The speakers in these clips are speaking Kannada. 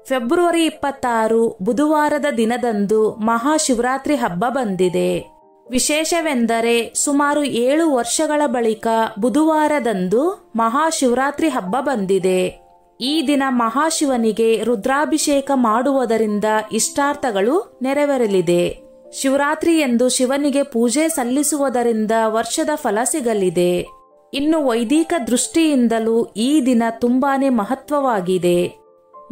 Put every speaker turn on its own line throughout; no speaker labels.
ಫೆಬ್ರವರಿ 26 ಬುಧವಾರದ ದಿನದಂದು ಮಹಾಶಿವರಾತ್ರಿ ಹಬ್ಬ ಬಂದಿದೆ. ವಿಶೇಷವೆಂದರೆ ಸುಮಾರು 7 ವರ್ಷಗಳ ಬಳಿಕ ಬುಧವಾರದಂದು ಮಹಾಶಿವರಾತ್ರಿ ಹಬ್ಬ ಬಂದಿದೆ. ಈ ದಿನ ಮಹಾಶಿವನಿಗೆ ರುದ್ರಾಭಿಷೇಕ ಮಾಡುವುದರಿಂದ ಇಷ್ಟಾರ್ಥಗಳು ನೆರವೇರಲಿದೆ. ಶಿವರಾತ್ರಿ ಎಂದು ಶಿವನಿಗೆ ಪೂಜೆ ಸಲ್ಲಿಸುವುದರಿಂದ ವರ್ಷದ ಫಲ ಸಿಗಲಿದೆ. ಇನ್ನು ವೈದಿಕ ದೃಷ್ಟಿಯಿಂದಲೂ ಈ ದಿನ ತುಂಬಾನೇ ಮಹತ್ವವಾಗಿದೆ.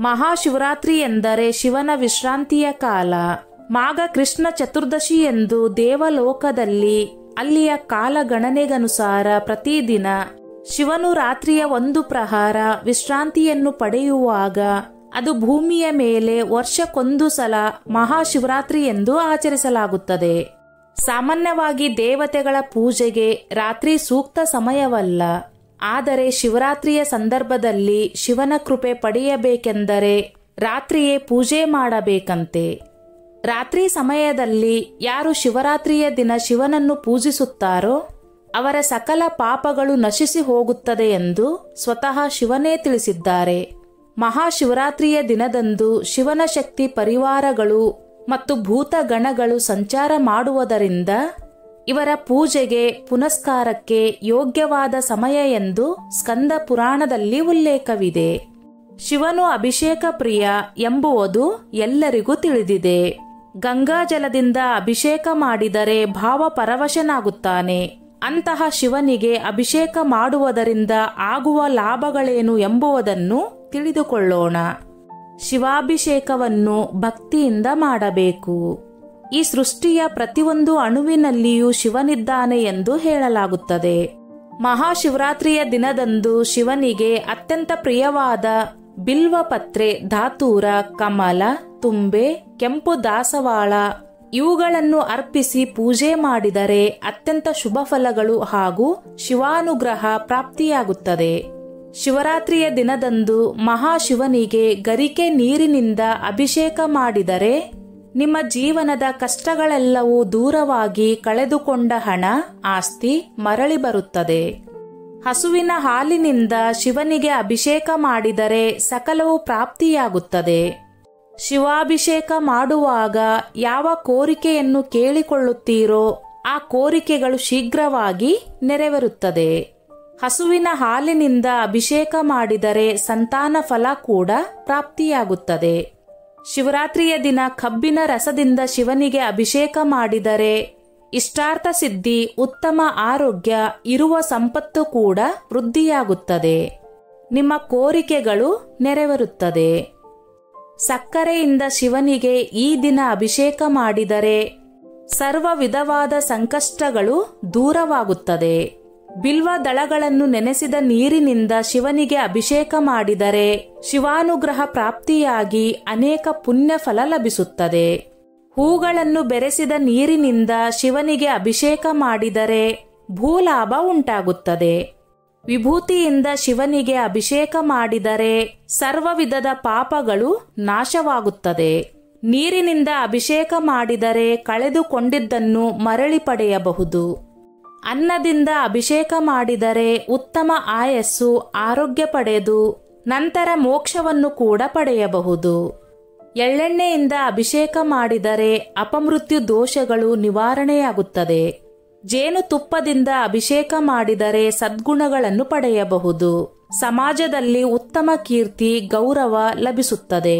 ಮಹಾಶಿವರಾತ್ರಿ ಎಂದರೆ ಶಿವನ ವಿಶ್ರಾಂತಿಯ ಕಾಲ. ಮಾಘ ಕೃಷ್ಣ ಚತುರ್ದಶಿ ಎಂದು ದೇವಲೋಕದಲ್ಲಿ ಅಲ್ಲಿಯ ಕಾಲಗಣನೆಗನುಸಾರ ಪ್ರತಿದಿನ ಶಿವನು ರಾತ್ರಿಯ 1 ಪ್ರಹರ ವಿಶ್ರಾಂತಿಯನ್ನು ಪಡೆಯುವಾಗ ಅದು ಭೂಮಿಯ ಮೇಲೆ ವರ್ಷಕ್ಕೊಂದು ಸಲ ಮಹಾಶಿವರಾತ್ರಿ ಎಂದು ಆಚರಿಸಲಾಗುತ್ತದೆ. ಸಾಮಾನ್ಯವಾಗಿ ದೇವತೆಗಳ ಪೂಜೆಗೆ ರಾತ್ರಿ ಸೂಕ್ತ ಸಮಯವಲ್ಲ. ಆದರೆ ಶಿವರಾತ್ರಿಯ ಸಂದರ್ಭದಲ್ಲಿ ಶಿವನ ಕೃಪೆ ಪಡೆಯಬೇಕೆಂದರೆ ರಾತ್ರಿಯೇ ಪೂಜೆ ಮಾಡಬೇಕಂತೆ. ರಾತ್ರಿ ಸಮಯದಲ್ಲಿ ಯಾರು ಶಿವರಾತ್ರಿಯ ದಿನ ಶಿವನನ್ನು ಪೂಜಿಸುತ್ತಾರೋ ಅವರ ಸಕಲ ಪಾಪಗಳು ನಶಿಸಿ ಹೋಗುತ್ತದೆ ಎಂದು ಸ್ವತಃ ಶಿವನೇ ತಿಳಿಸಿದ್ದಾರೆ. ಮಹಾಶಿವರಾತ್ರಿಯ ದಿನದಂದು ಶಿವನ ಶಕ್ತಿ ಪರಿವಾರಗಳು ಮತ್ತು ಭೂತಗಣಗಳು ಸಂಚಾರ ಮಾಡುವುದರಿಂದ ಇವರ ಪೂಜೆಗೆ ಪುನಸ್ಕಾರಕ್ಕೆ ಯೋಗ್ಯವಾದ ಸಮಯ ಎಂದು ಸ್ಕಂದ ಪುರಾಣದಲ್ಲಿ ಉಲ್ಲೇಖವಿದೆ. ಶಿವನು ಅಭಿಷೇಕ ಪ್ರಿಯ ಎಂಬುವುದು ಎಲ್ಲರಿಗೂ ತಿಳಿದಿದೆ. ಗಂಗಾಜಲದಿಂದ ಅಭಿಷೇಕ ಮಾಡಿದರೆ ಭಾವಪರವಶನಾಗುತ್ತಾನೆ. ಅಂತಹ ಶಿವನಿಗೆ ಅಭಿಷೇಕ ಮಾಡುವುದರಿಂದ ಆಗುವ ಲಾಭಗಳೇನು ಎಂಬುದನ್ನು ತಿಳಿದುಕೊಳ್ಳೋಣ. ಶಿವಾಭಿಷೇಕವನ್ನು ಭಕ್ತಿಯಿಂದ ಮಾಡಬೇಕು. ಈ ಸೃಷ್ಟಿಯ ಪ್ರತಿಯೊಂದು ಅಣುವಿನಲ್ಲಿಯೂ ಶಿವನಿದ್ದಾನೆ ಎಂದು ಹೇಳಲಾಗುತ್ತದೆ. ಮಹಾಶಿವರಾತ್ರಿಯ ದಿನದಂದು ಶಿವನಿಗೆ ಅತ್ಯಂತ ಪ್ರಿಯವಾದ ಬಿಲ್ವಪತ್ರೆ, ಧಾತೂರ, ಕಮಲ, ತುಂಬೆ, ಕೆಂಪು ದಾಸವಾಳ ಇವುಗಳನ್ನು ಅರ್ಪಿಸಿ ಪೂಜೆ ಮಾಡಿದರೆ ಅತ್ಯಂತ ಶುಭ ಫಲಗಳು ಹಾಗೂ ಶಿವಾನುಗ್ರಹ ಪ್ರಾಪ್ತಿಯಾಗುತ್ತದೆ. ಶಿವರಾತ್ರಿಯ ದಿನದಂದು ಮಹಾಶಿವನಿಗೆ ಗರಿಕೆ ನೀರಿನಿಂದ ಅಭಿಷೇಕ ಮಾಡಿದರೆ ನಿಮ್ಮ ಜೀವನದ ಕಷ್ಟಗಳೆಲ್ಲವೂ ದೂರವಾಗಿ ಕಳೆದುಕೊಂಡ ಹಣ, ಆಸ್ತಿ ಮರಳಿ ಬರುತ್ತದೆ. ಹಸುವಿನ ಹಾಲಿನಿಂದ ಶಿವನಿಗೆ ಅಭಿಷೇಕ ಮಾಡಿದರೆ ಸಕಲವೂ ಪ್ರಾಪ್ತಿಯಾಗುತ್ತದೆ. ಶಿವಾಭಿಷೇಕ ಮಾಡುವಾಗ ಯಾವ ಕೋರಿಕೆಯನ್ನು ಕೇಳಿಕೊಳ್ಳುತ್ತೀರೋ ಆ ಕೋರಿಕೆಗಳು ಶೀಘ್ರವಾಗಿ ನೆರವೇರುತ್ತದೆ. ಹಸುವಿನ ಹಾಲಿನಿಂದ ಅಭಿಷೇಕ ಮಾಡಿದರೆ ಸಂತಾನ ಫಲ ಕೂಡ ಪ್ರಾಪ್ತಿಯಾಗುತ್ತದೆ. ಶಿವರಾತ್ರಿಯ ದಿನ ಕಬ್ಬಿನ ರಸದಿಂದ ಶಿವನಿಗೆ ಅಭಿಷೇಕ ಮಾಡಿದರೆ ಇಷ್ಟಾರ್ಥ ಸಿದ್ಧಿ, ಉತ್ತಮ ಆರೋಗ್ಯ, ಇರುವ ಸಂಪತ್ತು ಕೂಡ ವೃದ್ಧಿಯಾಗುತ್ತದೆ. ನಿಮ್ಮ ಕೋರಿಕೆಗಳು ನೆರವೇರುತ್ತದೆ. ಸಕ್ಕರೆಯಿಂದ ಶಿವನಿಗೆ ಈ ದಿನ ಅಭಿಷೇಕ ಮಾಡಿದರೆ ಸರ್ವ ವಿಧವಾದ ಸಂಕಷ್ಟಗಳು ದೂರವಾಗುತ್ತದೆ. ಬಿಲ್ವ ದಳಗಳನ್ನು ನೆನೆಸಿದ ನೀರಿನಿಂದ ಶಿವನಿಗೆ ಅಭಿಷೇಕ ಮಾಡಿದರೆ ಶಿವಾನುಗ್ರಹ ಪ್ರಾಪ್ತಿಯಾಗಿ ಅನೇಕ ಪುಣ್ಯ ಫಲ ಲಭಿಸುತ್ತದೆ. ಹೂಗಳನ್ನು ಬೆರೆಸಿದ ನೀರಿನಿಂದ ಶಿವನಿಗೆ ಅಭಿಷೇಕ ಮಾಡಿದರೆ ಭೂಲಾಭ ಉಂಟಾಗುತ್ತದೆ. ವಿಭೂತಿಯಿಂದ ಶಿವನಿಗೆ ಅಭಿಷೇಕ ಮಾಡಿದರೆ ಸರ್ವ ವಿಧದ ಪಾಪಗಳು ನಾಶವಾಗುತ್ತದೆ. ನೀರಿನಿಂದ ಅಭಿಷೇಕ ಮಾಡಿದರೆ ಕಳೆದುಕೊಂಡಿದ್ದನ್ನು ಮರಳಿ ಪಡೆಯಬಹುದು. ಅನ್ನದಿಂದ ಅಭಿಷೇಕ ಮಾಡಿದರೆ ಉತ್ತಮ ಆಯಸ್ಸು, ಆರೋಗ್ಯ ಪಡೆದು ನಂತರ ಮೋಕ್ಷವನ್ನು ಕೂಡ ಪಡೆಯಬಹುದು. ಎಳ್ಳೆಣ್ಣೆಯಿಂದ ಅಭಿಷೇಕ ಮಾಡಿದರೆ ಅಪಮೃತ್ಯು ದೋಷಗಳು ನಿವಾರಣೆಯಾಗುತ್ತದೆ. ಜೇನುತುಪ್ಪದಿಂದ ಅಭಿಷೇಕ ಮಾಡಿದರೆ ಸದ್ಗುಣಗಳನ್ನು ಪಡೆಯಬಹುದು. ಸಮಾಜದಲ್ಲಿ ಉತ್ತಮ ಕೀರ್ತಿ, ಗೌರವ ಲಭಿಸುತ್ತದೆ.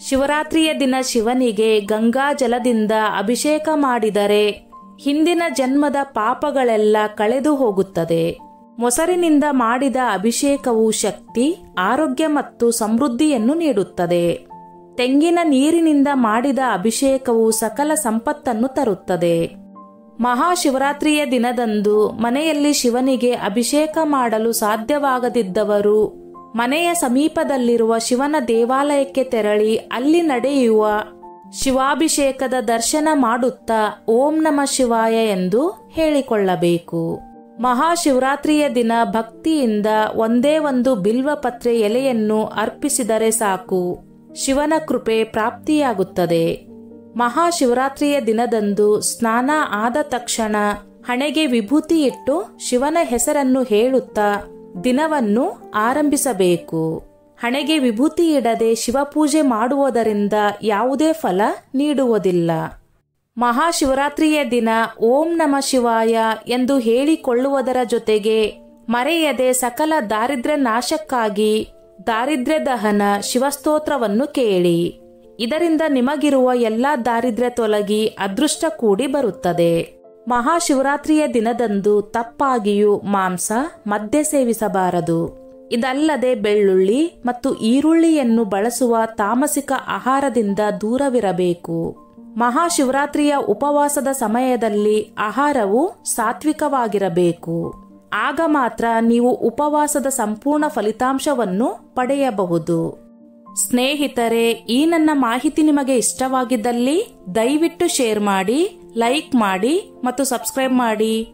ಶಿವರಾತ್ರಿಯ ದಿನ ಶಿವನಿಗೆ ಗಂಗಾ ಜಲದಿಂದ ಅಭಿಷೇಕ ಮಾಡಿದರೆ ಹಿಂದಿನ ಜನ್ಮದ ಪಾಪಗಳೆಲ್ಲ ಕಳೆದು ಹೋಗುತ್ತದೆ. ಮೊಸರಿನಿಂದ ಮಾಡಿದ ಅಭಿಷೇಕವು ಶಕ್ತಿ, ಆರೋಗ್ಯ ಮತ್ತು ಸಮೃದ್ಧಿಯನ್ನು ನೀಡುತ್ತದೆ. ತೆಂಗಿನ ನೀರಿನಿಂದ ಮಾಡಿದ ಅಭಿಷೇಕವು ಸಕಲ ಸಂಪತ್ತನ್ನು ತರುತ್ತದೆ. ಮಹಾಶಿವರಾತ್ರಿಯ ದಿನದಂದು ಮನೆಯಲ್ಲಿ ಶಿವನಿಗೆ ಅಭಿಷೇಕ ಮಾಡಲು ಸಾಧ್ಯವಾಗದಿದ್ದವರು ಮನೆಯ ಸಮೀಪದಲ್ಲಿರುವ ಶಿವನ ದೇವಾಲಯಕ್ಕೆ ತೆರಳಿ ಅಲ್ಲಿ ನಡೆಯುವ ಶಿವಾಭಿಷೇಕದ ದರ್ಶನ ಮಾಡುತ್ತಾ ಓಂ ನಮಃ ಶಿವಾಯ ಎಂದು ಹೇಳಿಕೊಳ್ಳಬೇಕು. ಮಹಾಶಿವರಾತ್ರಿಯ ದಿನ ಭಕ್ತಿಯಿಂದ ಒಂದೇ ಒಂದು ಬಿಲ್ವಪತ್ರೆ ಎಲೆಯನ್ನು ಅರ್ಪಿಸಿದರೆ ಸಾಕು, ಶಿವನ ಕೃಪೆ ಪ್ರಾಪ್ತಿಯಾಗುತ್ತದೆ. ಮಹಾಶಿವರಾತ್ರಿಯ ದಿನದಂದು ಸ್ನಾನ ಆದ ತಕ್ಷಣ ಹಣೆಗೆ ವಿಭೂತಿ ಇಟ್ಟು ಶಿವನ ಹೆಸರನ್ನು ಹೇಳುತ್ತಾ ದಿನವನ್ನು ಆರಂಭಿಸಬೇಕು. ಹಣೆಗೆ ವಿಭೂತಿ ಇಡದೆ ಶಿವಪೂಜೆ ಮಾಡುವುದರಿಂದ ಯಾವುದೇ ಫಲ ನೀಡುವುದಿಲ್ಲ. ಮಹಾಶಿವರಾತ್ರಿಯ ದಿನ ಓಂ ನಮಃ ಶಿವಾಯ ಎಂದು ಹೇಳಿಕೊಳ್ಳುವುದರ ಜೊತೆಗೆ ಮರೆಯದೆ ಸಕಲ ದಾರಿದ್ರ್ಯ ನಾಶಕ್ಕಾಗಿ ದಾರಿದ್ರ್ಯ ದಹನ ಶಿವಸ್ತೋತ್ರವನ್ನು ಕೇಳಿ. ಇದರಿಂದ ನಿಮಗಿರುವ ಎಲ್ಲಾ ದಾರಿದ್ರ್ಯ ತೊಲಗಿ ಅದೃಷ್ಟ ಕೂಡಿ ಬರುತ್ತದೆ. ಮಹಾಶಿವರಾತ್ರಿಯ ದಿನದಂದು ತಪ್ಪಾಗಿಯೂ ಮಾಂಸ, ಮದ್ಯ ಸೇವಿಸಬಾರದು. ಇದಲ್ಲದೆ ಬೆಳ್ಳುಳ್ಳಿ ಮತ್ತು ಈರುಳ್ಳಿಯನ್ನು ಬಳಸುವ ತಾಮಸಿಕ ಆಹಾರದಿಂದ ದೂರವಿರಬೇಕು. ಮಹಾಶಿವರಾತ್ರಿಯ ಉಪವಾಸದ ಸಮಯದಲ್ಲಿ ಆಹಾರವು ಸಾತ್ವಿಕವಾಗಿರಬೇಕು. ಆಗ ಮಾತ್ರ ನೀವು ಉಪವಾಸದ ಸಂಪೂರ್ಣ ಫಲಿತಾಂಶವನ್ನು ಪಡೆಯಬಹುದು. ಸ್ನೇಹಿತರೆ, ಈ ನನ್ನ ಮಾಹಿತಿ ನಿಮಗೆ ಇಷ್ಟವಾಗಿದ್ದಲ್ಲಿ ದಯವಿಟ್ಟು ಶೇರ್ ಮಾಡಿ, ಲೈಕ್ ಮಾಡಿ ಮತ್ತು ಸಬ್ಸ್ಕ್ರೈಬ್ ಮಾಡಿ.